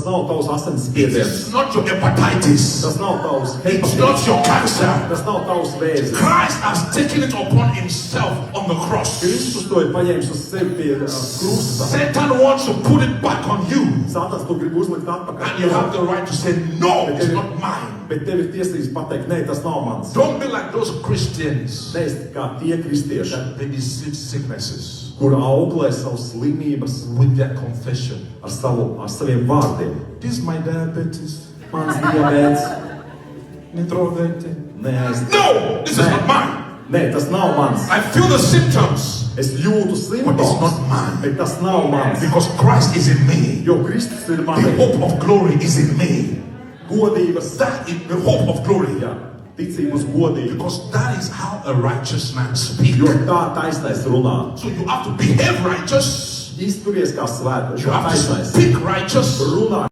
Tas nav tavs asinsspiediens. It's not your hepatitis. Tas nav tavs It's not hepatitis. your cancer. Tas nav tavs vēzis. Christ has taken it upon himself on the cross. Kristus to ir paņēmis uz sevi pie krusta. Satan wants to put it back on you. Sātans to grib uzlikt atpakaļ. And you have the right to say, no, it's not mine. Bet tev ir tiesības pateikt, nē, tas nav mans. Don't be like those Christians Neesi kā tie kristieši, that they deceive sicknesses kur auklē savas slimības with their confession. ar saviem vārdiem. This is my diabetes. Mans diabēts, Nitrovete. neaiz. No, this is not mine. Nē, tas nav mans. I feel the symptoms Es jūtu But it's not simptomus, mine. bet tas nav mans. because Christ is in me. Jo Kristus ir The manī. hope of glory is in me. Godības, That is the hope of glory. jā, ticība uz godību. Because that is how a righteous man Jo speaks. tā taisnais runā. So you have to behave righteous. Izturies kā svētais, You kā have to taisnais. speak righteous. Runā